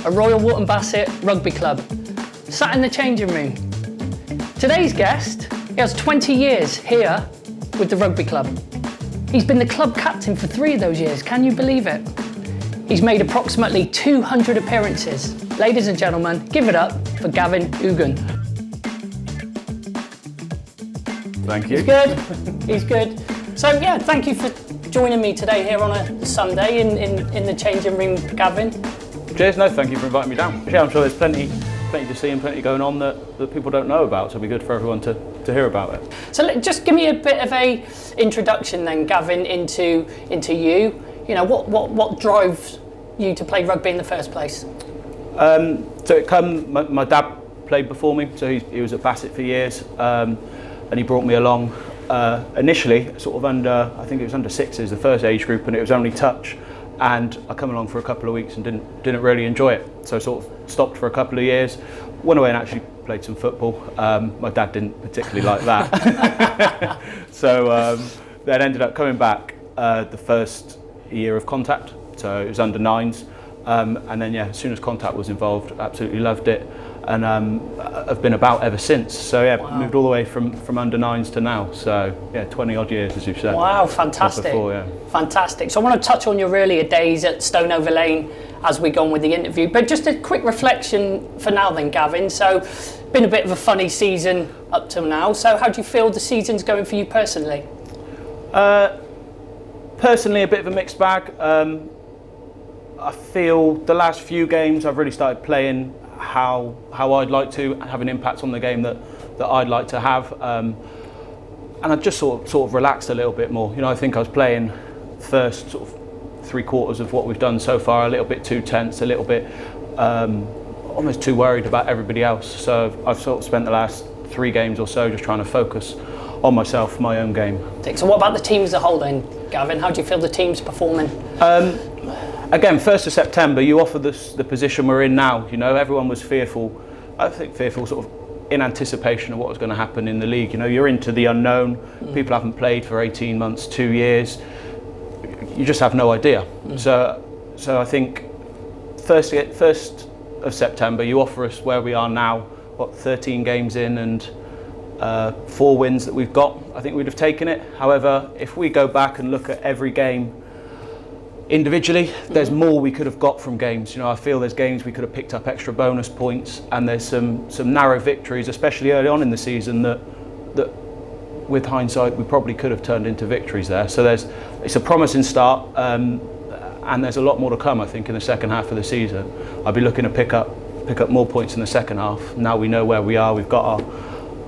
a Royal Wootton Bassett rugby club, sat in the changing room. Today's guest, he has 20 years here with the rugby club. He's been the club captain for 3 of those years, can you believe it? He's made approximately 200 appearances. Ladies and gentlemen, give it up for Gavin Ougan. Thank you. He's good, he's good. So yeah, thank you for joining me today here on a Sunday in the changing room, Gavin. Cheers, no, thank you for inviting me down. Yeah, I'm sure there's plenty to see and plenty going on that people don't know about, so it'll be good for everyone to hear about it. So just give me a bit of a introduction then, Gavin, into you. You know, what drives you to play rugby in the first place? My dad played before me, so he was at Bassett for years, and he brought me along initially sort of I think it was under sixes, the first age group, and it was only touch, and I come along for a couple of weeks and didn't really enjoy it, so sort of stopped for a couple of years, went away and actually played some football. My dad didn't particularly like that. So then ended up coming back the first year of contact, so it was under nines, and then yeah, as soon as contact was involved, absolutely loved it, and I've been about ever since. So yeah, wow. Moved all the way from under nines to now, so yeah, 20 odd years as you've said. Wow, fantastic. Before, yeah. Fantastic. So I want to touch on your earlier days at Stoneover Lane as we go on with the interview, but just a quick reflection for now then, Gavin. So been a bit of a funny season up till now, so how do you feel the season's going for you personally? Personally, a bit of a mixed bag. I feel the last few games I've really started playing how I'd like to have an impact on the game that I'd like to have, and I just sort of relaxed a little bit more. You know, I think I was playing first sort of 3/4 of what we've done so far a little bit too tense, a little bit almost too worried about everybody else. So I've sort of spent the last 3 games or so just trying to focus on myself, my own game. So what about the team as a whole then, Gavin? How do you feel the team's performing? Again, 1st of September, you offer the position we're in now. You know, everyone was fearful. I think fearful sort of in anticipation of what was going to happen in the league. You know, you're into the unknown. People haven't played for 18 months, 2 years. You just have no idea. So I think 1st of September, you offer us where we are now, 13 games in and 4 wins that we've got. I think we'd have taken it. However, if we go back and look at every game individually, there's more we could have got from games. You know, I feel there's games we could have picked up extra bonus points, and there's some narrow victories, especially early on in the season, that with hindsight we probably could have turned into victories there. So it's a promising start, and there's a lot more to come, I think, in the second half of the season. I'll be looking to pick up more points in the second half. Now we know where we are, we've got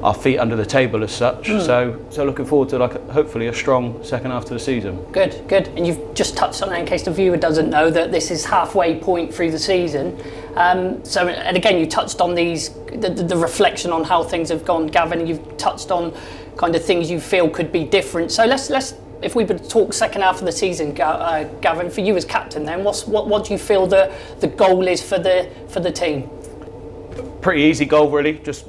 our feet under the table as such. So looking forward to hopefully a strong second half to the season. Good. And you've just touched on it in case the viewer doesn't know that this is halfway point through the season. So, and again, you touched on the reflection on how things have gone, Gavin, and you've touched on kind of things you feel could be different. So let's if we would talk second half of the season, Gavin, for you as captain then, what do you feel the goal is for the team? Pretty easy goal really, just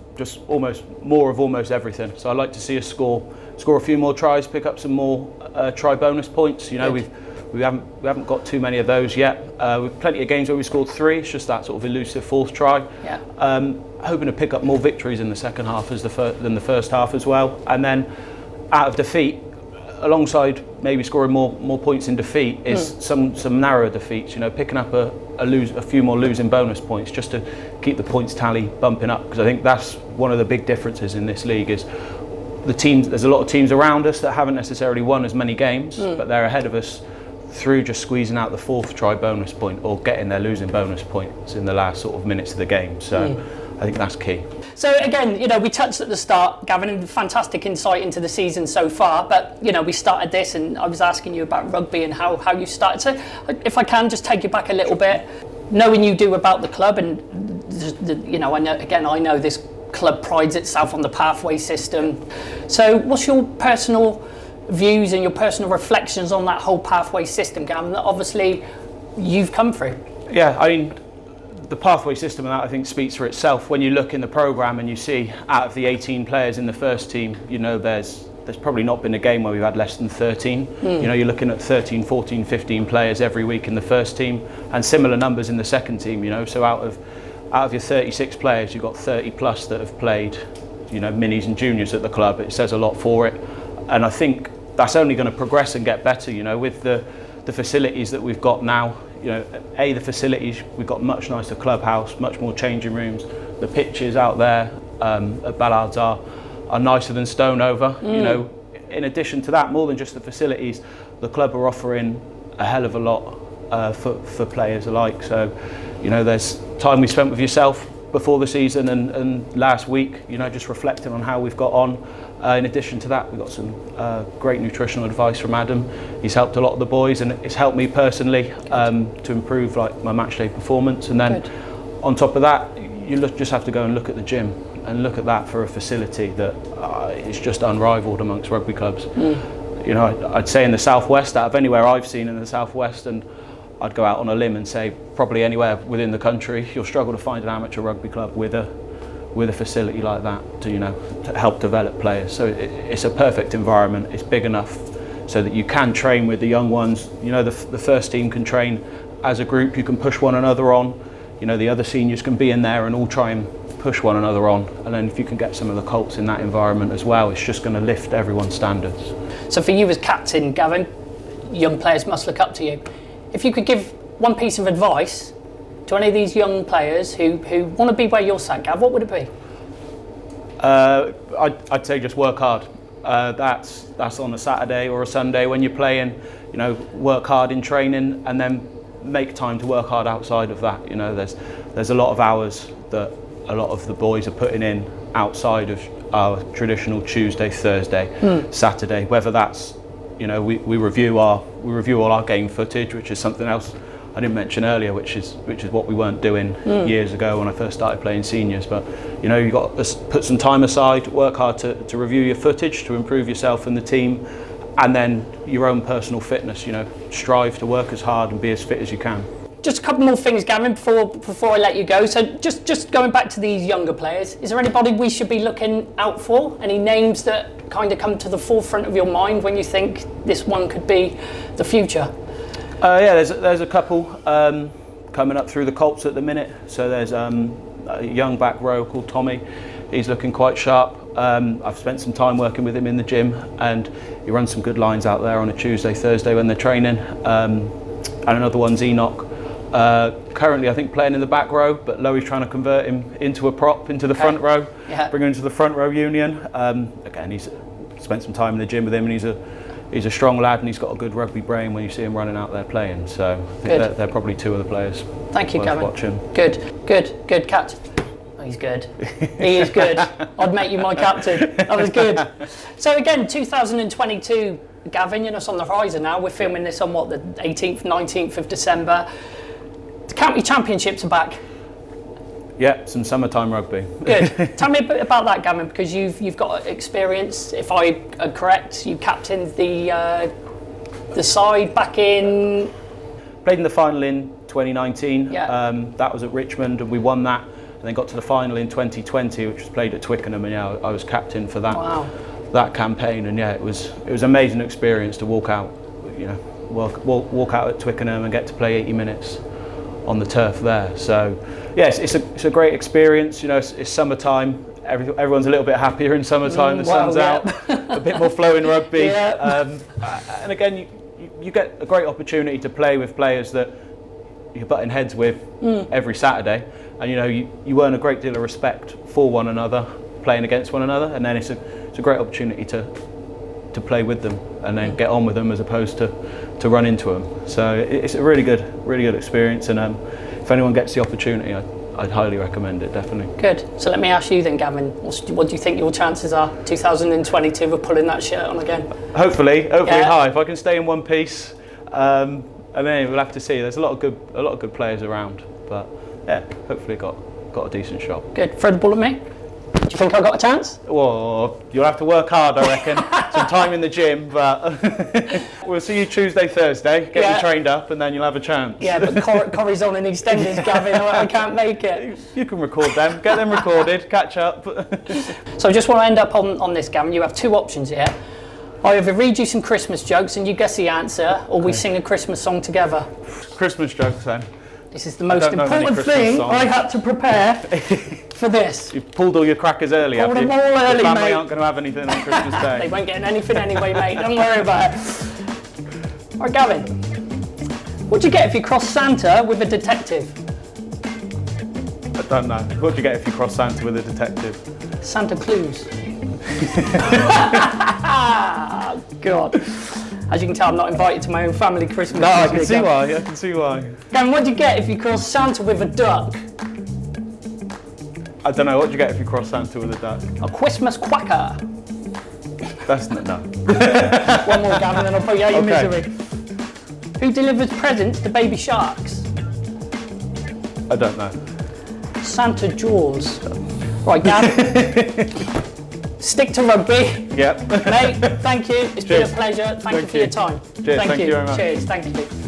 almost more of almost everything. So I'd like to see us score a few more tries, pick up some more try bonus points. You know, we haven't got too many of those yet. We've plenty of games where we scored 3. It's just that sort of elusive 4th try. Yeah. Hoping to pick up more victories in the second half than the first half as well. And then out of defeat, alongside maybe scoring more points in defeat, is some narrower defeats. You know, picking up a few more losing bonus points just to keep the points tally bumping up, because I think that's one of the big differences in this league is the teams. There's a lot of teams around us that haven't necessarily won as many games, but they're ahead of us through just squeezing out the 4th try bonus point or getting their losing bonus points in the last sort of minutes of the game. So I think that's key. So again, you know, we touched at the start, Gavin, and fantastic insight into the season so far, but you know, we started this and I was asking you about rugby and how you started. So if I can just take you back a little bit, knowing you do about the club, and you know, I know this club prides itself on the pathway system. So what's your personal views and your personal reflections on that whole pathway system, Gavin, that obviously you've come through? Yeah, I mean, the pathway system, and that I think speaks for itself. When you look in the programme and you see out of the 18 players in the first team, you know, there's there's probably not been a game where we've had less than 13. You know, you're looking at 13, 14, 15 players every week in the first team, and similar numbers in the second team. You know, so out of your 36 players, you've got 30 plus that have played, you know, minis and juniors at the club. It says a lot for it, and I think that's only going to progress and get better. You know, with the facilities that we've got now. You know, the facilities, we've got much nicer clubhouse, much more changing rooms. The pitches out there at Ballards are nicer than Stoneover. You know, in addition to that, more than just the facilities, the club are offering a hell of a lot for players alike. So, you know, there's time we spent with yourself before the season and last week, you know, just reflecting on how we've got on. In addition to that, we've got some great nutritional advice from Adam. He's helped a lot of the boys, and it's helped me personally to improve like my matchday performance. And then on top of that, you just have to go and look at the gym and look at that for a facility that is just unrivaled amongst rugby clubs. You know, I'd say in the Southwest, out of anywhere I've seen in the Southwest, and I'd go out on a limb and say probably anywhere within the country, you'll struggle to find an amateur rugby club with a facility like that to, you know, to help develop players. So it's a perfect environment. It's big enough so that you can train with the young ones. You know, the first team can train as a group. You can push one another on. You know, the other seniors can be in there and all try and push one another on. And then if you can get some of the Colts in that environment as well, it's just going to lift everyone's standards. So for you as captain, Gavin, young players must look up to you. If you could give one piece of advice to any of these young players who want to be where you're sat, Gav, what would it be? I'd say just work hard. That's on a Saturday or a Sunday when you're playing. You know, work hard in training and then make time to work hard outside of that. You know, there's a lot of hours that a lot of the boys are putting in outside of our traditional Tuesday, Thursday, Saturday. Whether that's, you know, we review all our game footage, which is something else I didn't mention earlier, which is what we weren't doing years ago when I first started playing seniors. But you know, you've got to put some time aside, work hard to review your footage, to improve yourself and the team, and then your own personal fitness. You know, strive to work as hard and be as fit as you can. Just a couple more things, Gavin, before I let you go. So just going back to these younger players, is there anybody we should be looking out for? Any names that kind of come to the forefront of your mind when you think this one could be the future? Yeah, there's a couple coming up through the Colts at the minute. So there's a young back row called Tommy. He's looking quite sharp. I've spent some time working with him in the gym, and he runs some good lines out there on a Tuesday, Thursday when they're training. And another one's Enoch. Currently, I think playing in the back row, but Loey's trying to convert him into a prop, into the front row, bring him into the front row union. Again, he's spent some time in the gym with him, and he's a strong lad, and he's got a good rugby brain when you see him running out there playing. So I think they're probably two of the players. Thank you, Gavin. Watching. Good catch. Oh, he's good. He is good. I'd make you my captain. That was good. So again, 2022, Gavin, you know, it's on the horizon now. We're filming this on what, the 18th, 19th of December. The county championships are back. Yeah, some summertime rugby. Good. Tell me a bit about that, Gavin, because you've got experience. If I am correct, you captained the side back in. Played in the final in 2019. Yeah. That was at Richmond, and we won that. And then got to the final in 2020, which was played at Twickenham, and yeah, I was captain for that. Wow. That campaign, and yeah, it was an amazing experience to walk out, you know, walk out at Twickenham and get to play 80 minutes on the turf there. So yes, it's a great experience. You know, it's summertime. Everyone's a little bit happier in summertime. The sun's out, a bit more flow in rugby. And again, you get a great opportunity to play with players that you're butting heads with every Saturday, and you know you earn a great deal of respect for one another, playing against one another, and then it's a great opportunity to play with them and then get on with them as opposed to run into them. So it's a really good experience, and if anyone gets the opportunity, I'd highly recommend it, definitely. Good. So let me ask you then, Gavin, what do you think your chances are 2022 of pulling that shirt on again? Hopefully high. If I can stay in one piece, and then we'll have to see. There's a lot of good players around, but yeah, hopefully got a decent shot. Good. Throw the ball at me. Do you think I got a chance? Well, you'll have to work hard, I reckon. Some time in the gym, but we'll see you Tuesday, Thursday. Get you trained up, and then you'll have a chance. Yeah, but Corrie's on in EastEnders, Gavin. I can't make it. You can record them. Get them recorded. Catch up. So I just want to end up on this, Gavin. You have two options here. I either read you some Christmas jokes and you guess the answer, or we sing a Christmas song together. Christmas jokes then. This is the most important thing I had to prepare for this. You've pulled all your crackers early, Pulled have you? them all early, the family mate. aren't going to have anything on Christmas Day. They won't get anything anyway, mate. Don't worry about it. All right, Gavin. What'd you get if you crossed Santa with a detective? I don't know. What'd you get if you crossed Santa with a detective? Santa Claus. God. As you can tell, I'm not invited to my own family Christmas. No, I can see why. I can see why. Gavin, what'd you get if you crossed Santa with a duck? I don't know. What'd you get if you crossed Santa with a duck? A Christmas quacker. That's not no. One more, Gavin, and I'll put you out your Okay. misery. Who delivers presents to baby sharks? I don't know. Santa Jaws. Right, Gavin. Stick to rugby. Yep. Mate, thank you. It's been a pleasure. Thank you for your time. Cheers. Thank you very much. Cheers. Thank you.